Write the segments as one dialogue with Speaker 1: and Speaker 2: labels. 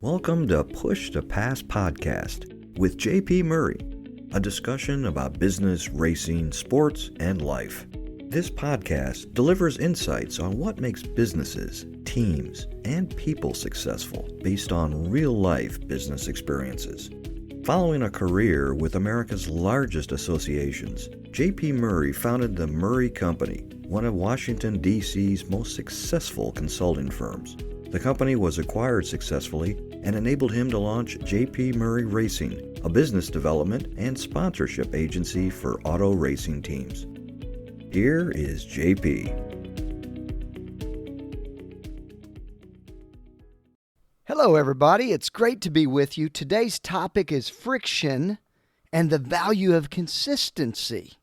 Speaker 1: Welcome to Push to Pass podcast with JP Murray, a discussion about business, racing, sports, and life. This podcast delivers insights on what makes businesses, teams, and people successful based on real-life business experiences. Following a career with America's largest associations, JP Murray founded the Murray Company, one of Washington, D.C.'s most successful consulting firms. The company was acquired successfully and enabled him to launch JP Murray Racing, a business development and sponsorship agency for auto racing teams. Here is JP.
Speaker 2: Hello, everybody. It's great to be with you. Today's topic is friction and the value of consistency.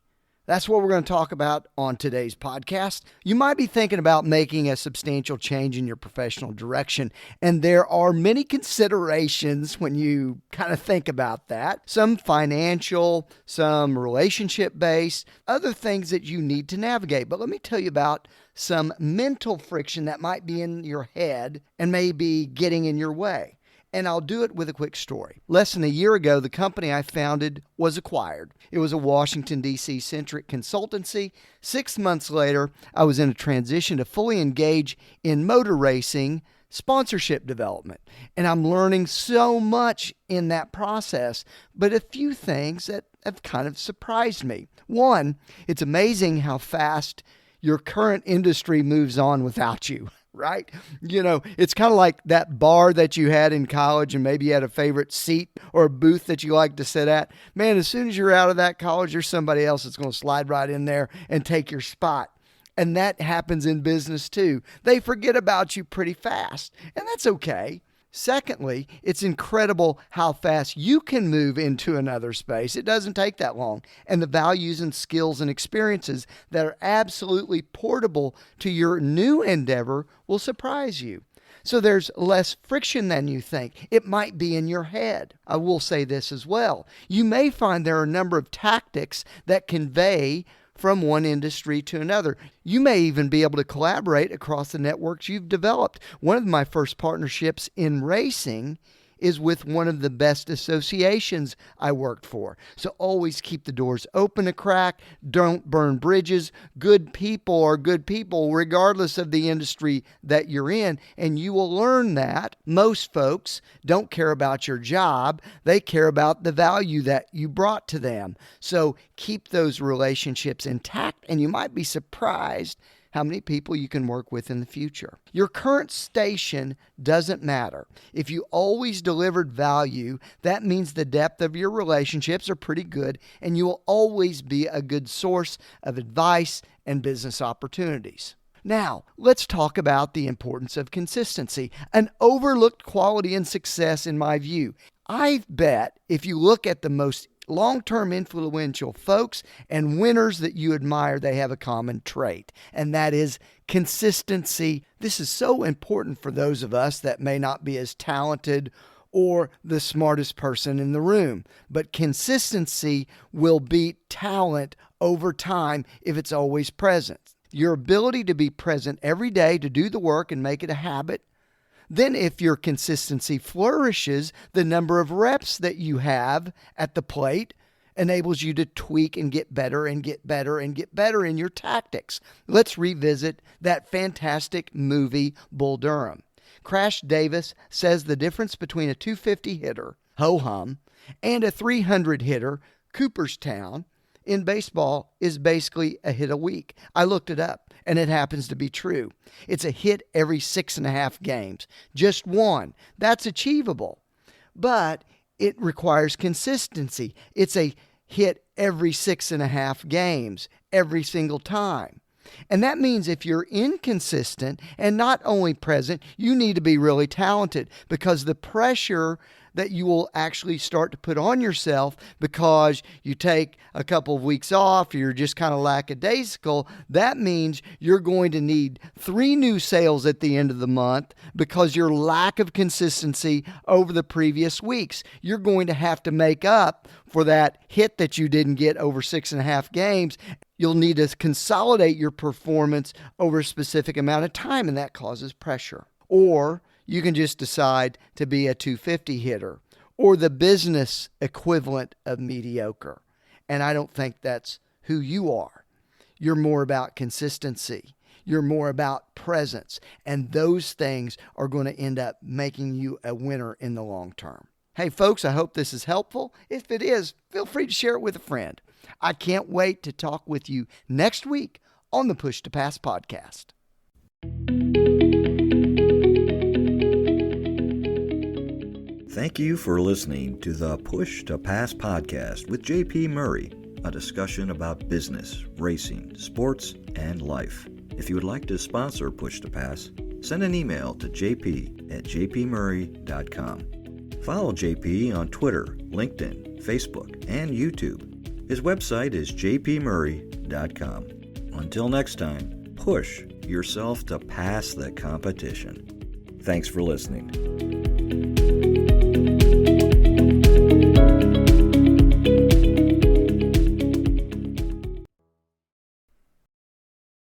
Speaker 2: That's what we're going to talk about on today's podcast. You might be thinking about making a substantial change in your professional direction, and there are many considerations when you kind of think about that. Some financial, some relationship-based, other things that you need to navigate. But let me tell you about some mental friction that might be in your head and may be getting in your way. And I'll do it with a quick story. Less than a year ago, the company I founded was acquired. It was a Washington, D.C.-centric consultancy. 6 months later, I was in a transition to fully engage in motor racing sponsorship development. And I'm learning so much in that process, but a few things that have kind of surprised me. One, it's amazing how fast your current industry moves on without you. Right? You know, it's kind of like that bar that you had in college and maybe you had a favorite seat or a booth that you like to sit at. Man, as soon as you're out of that college, there's somebody else that's going to slide right in there and take your spot. And that happens in business too. They forget about you pretty fast, and that's okay. Secondly, it's incredible how fast you can move into another space. It doesn't take that long. And the values and skills and experiences that are absolutely portable to your new endeavor will surprise you. So there's less friction than you think. It might be in your head. I will say this as well. You may find there are a number of tactics that convey from one industry to another. You may even be able to collaborate across the networks you've developed. One of my first partnerships in racing is with one of the best associations I worked for. So always keep the doors open a crack. Don't burn bridges. Good people are good people regardless of the industry that you're in. And you will learn that most folks don't care about your job. They care about the value that you brought to them. So keep those relationships intact, and you might be surprised how many people you can work with in the future. Your current station doesn't matter. If you always delivered value, that means the depth of your relationships are pretty good, and you will always be a good source of advice and business opportunities. Now, let's talk about the importance of consistency, an overlooked quality and success in my view. I bet if you look at the most long-term influential folks and winners that you admire, they have a common trait, and that is consistency. This is so important for those of us that may not be as talented or the smartest person in the room. But consistency will beat talent over time if it's always present. Your ability to be present every day to do the work and make it a habit. Then if your consistency flourishes, the number of reps that you have at the plate enables you to tweak and get better and get better and get better in your tactics. Let's revisit that fantastic movie, Bull Durham. Crash Davis says the difference between a 250 hitter, ho-hum, and a 300 hitter, Cooperstown, in baseball is basically a hit a week. I looked it up, and it happens to be true. It's a hit every 6.5 games. Just one. That's achievable. But it requires consistency. It's a hit every 6.5 games, every single time. And that means if you're inconsistent and not only present, you need to be really talented, because the pressure that you will actually start to put on yourself because you take a couple of weeks off, you're just kind of lackadaisical, that means you're going to need 3 new sales at the end of the month because your lack of consistency over the previous weeks. You're going to have to make up for that hit that you didn't get over 6.5 games. You'll need to consolidate your performance over a specific amount of time, and that causes pressure. Or you can just decide to be a 250 hitter or the business equivalent of mediocre. And I don't think that's who you are. You're more about consistency. You're more about presence. And those things are going to end up making you a winner in the long term. Hey, folks, I hope this is helpful. If it is, feel free to share it with a friend. I can't wait to talk with you next week on the Push to Pass podcast.
Speaker 1: Thank you for listening to the Push to Pass podcast with JP Murray, a discussion about business, racing, sports, and life. If you would like to sponsor Push to Pass, send an email to jp@jpmurray.com. Follow JP on Twitter, LinkedIn, Facebook, and YouTube. His website is jpmurray.com. Until next time, push yourself to pass the competition. Thanks for listening.